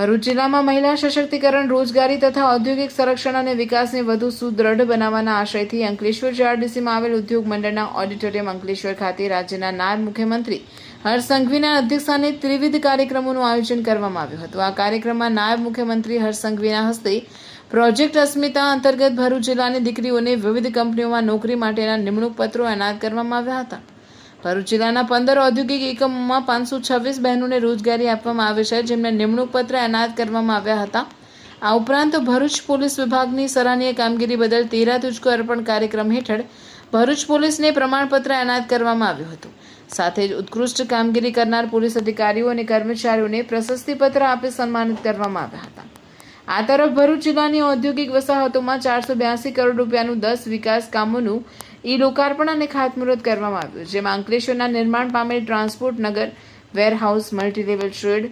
ભરૂચ જિલ્લામાં મહિલા સશક્તિકરણ, રોજગારી તથા ઔદ્યોગિક સંરક્ષણ અને વિકાસને વધુ સુદૃઢ બનાવવાના આશયથી અંકલેશ્વર જીઆરડીસીમાં આવેલ ઉદ્યોગ મંડળના ઓડિટોરિયમ અંકલેશ્વર ખાતે રાજ્યના નાયબ મુખ્યમંત્રી હર્ષ સંઘવીના અધ્યક્ષસ્થાને ત્રિવિધ કાર્યક્રમોનું આયોજન કરવામાં આવ્યું હતું। આ કાર્યક્રમમાં નાયબ મુખ્યમંત્રી હર્ષ સંઘવીના હસ્તે પ્રોજેક્ટ અસ્મિતા અંતર્ગત ભરૂચ જિલ્લાની દીકરીઓને વિવિધ કંપનીઓમાં નોકરી માટેના નિમણૂક પત્રો એનાયત કરવામાં આવ્યા હતા। ભરૂચ જિલ્લાના 15 ઔદ્યોગિક એકમોમાં 526 બહેનોને રોજગારી આપવામાં આવે છે, જેમને નિમણૂક પત્ર એનાયત કરવામાં આવ્યા હતા। આ ઉપરાંત ભરૂચ પોલીસ વિભાગની સરાહનીય કામગીરી બદલ 13 તુજકો અર્પણ કાર્યક્રમ હેઠળ ભરૂચ પોલીસને પ્રમાણપત્ર એનાયત કરવામાં આવ્યું હતું। સાથે જ ઉત્કૃષ્ટ કામગીરી કરનાર પોલીસ અધિકારીઓ અને કર્મચારીઓને પ્રશસ્તિપત્ર આપી સન્માનિત કરવામાં આવ્યા હતા। આ તરફ ભરૂચ જિલ્લાની ઔદ્યોગિક વસાહતોમાં 482 કરોડ રૂપિયાનું 10 વિકાસ કામોનું લોકાર્પણ અને ખાતમુહૂર્ત કરવામાં આવ્યું, જેમાં અંકલેશ્વરના નિર્માણ પામેલ ટ્રાન્સપોર્ટ નગર, વેરહાઉસ, મલ્ટીલેવલ શેડ,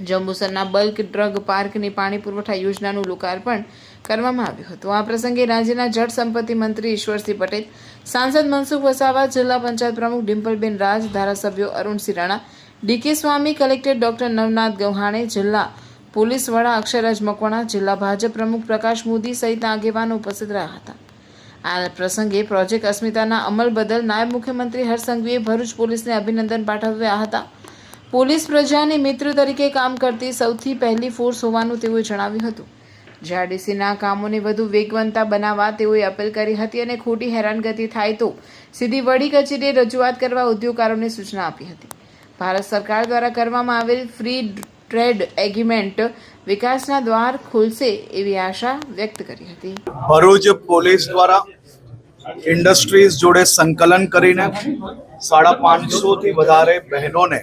જંબુસરના બલ્ક ડ્રગ પાર્કની પાણી પુરવઠા યોજનાનું લોકાર્પણ કરવામાં આવ્યું હતું। આ પ્રસંગે રાજ્યના જળ સંપત્તિ મંત્રી ઈશ્વરસિંહ પટેલ, સાંસદ મનસુખ વસાવા, જિલ્લા પંચાયત પ્રમુખ ડિમ્પલબેન રાજ, ધારાસભ્યો અરુણસિંહ રાણા, ડીકે સ્વામી, કલેક્ટર ડોક્ટર નવનાથ ગૌહાણે, જિલ્લા પોલીસ વડા અક્ષયરાજ મકવાણા, જિલ્લા ભાજપ પ્રમુખ પ્રકાશ મોદી સહિતના આગેવાનો ઉપસ્થિત રહ્યા હતા। આ પ્રસંગે પ્રોજેક્ટ અસ્મિતાના અમલ બદલ નાયબ મુખ્યમંત્રી હર્ષ સંઘવીએ ભરૂચ પોલીસને અભિનંદન પાઠવ્યા હતા। પોલીસ પ્રજાની મિત્ર તરીકે કામ કરતી સૌથી પહેલી ફોર્સ હોવાનું તેઓએ જણાવ્યું હતું। જીઆરડીસીના કામોને વધુ વેગવંતા બનાવવા તેઓએ અપીલ કરી હતી અને ખોટી હેરાનગતિ થાય તો સીધી વડી કચેરીએ રજૂઆત કરવા ઉદ્યોગકારોને સૂચના આપી હતી। ભારત સરકાર દ્વારા કરવામાં આવેલ ફ્રી ટ્રેડ એગ્રીમેન્ટ વિકાસના દ્વાર ખોલશે એવી આશા વ્યક્ત કરી હતી। ભરૂચ પોલીસ દ્વારા ઇન્ડસ્ટ્રીઝ જોડે સંકલન કરીને 550 થી વધારે બહેનોને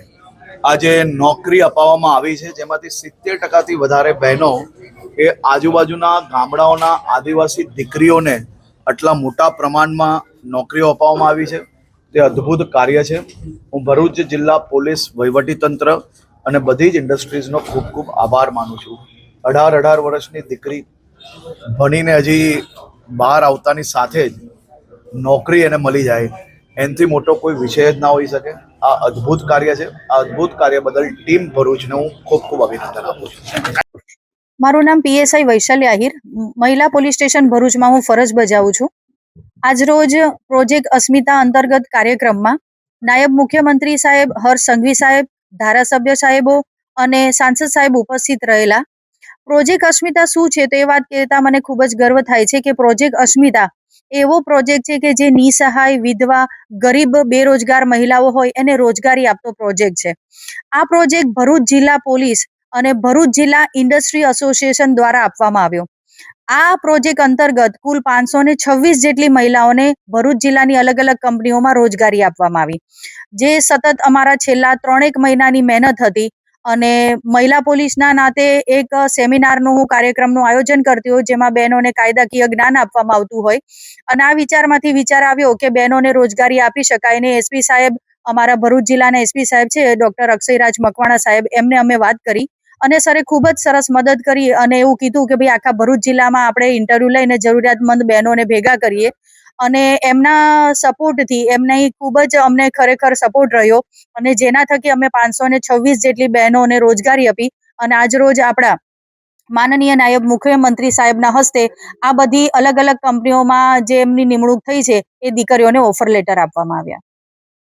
આજે નોકરી અપાવવામાં આવી છે, જેમાંથી 70% વધારે બહેનો એ આજુબાજુના ગામડાઓના આદિવાસી દીકરીઓને આટલા મોટા પ્રમાણમાં નોકરીઓ અપાવવામાં આવી છે। તે અદ્ભુત કાર્ય છે। હું ભરૂચ જિલ્લા પોલીસ વહીવટીતંત્ર અને બધી જ ઇન્ડસ્ટ્રીઝનો ખૂબ ખૂબ આભાર માનું છું। 18 વર્ષની દીકરી ભણીને હજી બહાર આવતાની સાથે જ નોકરી એને મળી જાય, એનાથી મોટો કોઈ વિષય જ ના હોઈ શકે। આ અદ્ભુત કાર્ય છે। આ અદ્ભુત કાર્ય બદલ ટીમ ભરૂચને હું ખૂબ ખૂબ અભિનંદન આપું છું। મારું નામ પીએસઆઈ વૈશાલી આહિર, મહિલા પોલીસ સ્ટેશન ભરૂચમાં હું ફરજ બજાવું છું। આજરોજ પ્રોજેક્ટ અસ્મિતા અંતર્ગત કાર્યક્રમમાં નાયબ મુખ્યમંત્રી સાહેબ હર્ષ સંઘવી સાહેબ, ધારાસભ્ય સાહેબો અને સાંસદ સાહેબ ઉપસ્થિત રહેલા। પ્રોજેક્ટ અસ્મિતા શું છે તો એ વાત કહેતા મને ખૂબ જ ગર્વ થાય છે કે પ્રોજેક્ટ અસ્મિતા એવો પ્રોજેક્ટ છે કે જે નિસહાય, વિધવા, ગરીબ, બેરોજગાર મહિલાઓ હોય એને રોજગારી આપતો પ્રોજેક્ટ છે। આ પ્રોજેક્ટ ભરૂચ જિલ્લા પોલીસ અને ભરૂચ જિલ્લા ઇન્ડસ્ટ્રી એસોસિએશન દ્વારા આપવામાં આવ્યો। આ પ્રોજેક્ટ અંતર્ગત કુલ 526 જેટલી મહિલાઓને ભરૂચ જિલ્લાની અલગ અલગ કંપનીઓમાં રોજગારી આપવામાં આવી, જે સતત અમારા છેલ્લા 3 મહિનાની મહેનત હતી। અને મહિલા પોલીસના નાતે એક સેમિનારનું કાર્યક્રમનું આયોજન કરતી હોય, જેમાં બહેનોને કાયદાકીય જ્ઞાન આપવામાં આવતું હોય। અને આ વિચારમાંથી વિચાર આવ્યો કે બહેનોને રોજગારી આપી શકાય ને એસપી સાહેબ, અમારા ભરૂચ જિલ્લાના એસપી સાહેબ છે ડોક્ટર અક્ષયરાજ મકવાણા સાહેબ, એમને અમે વાત કરી અને સરે ખૂબ જ સરસ મદદ કરી અને એવું કીધું કે ભાઈ આખા ભરૂચ જિલ્લામાં આપણે ઇન્ટરવ્યુ લઈને જરૂરિયાતમંદ બહેનોને ભેગા કરીએ। અને એમના સપોર્ટથી એમને ખૂબ જ અમને ખરેખર સપોર્ટ રહ્યો અને જેના થકી અમે 526 જેટલી બહેનોને રોજગારી આપી। અને આજરોજ આપણા માનનીય નાયબ મુખ્યમંત્રી સાહેબના હસ્તે આ બધી અલગ અલગ કંપનીઓમાં જે એમની નિમણૂક થઈ છે એ દીકરીઓને ઓફર લેટર આપવામાં આવ્યા।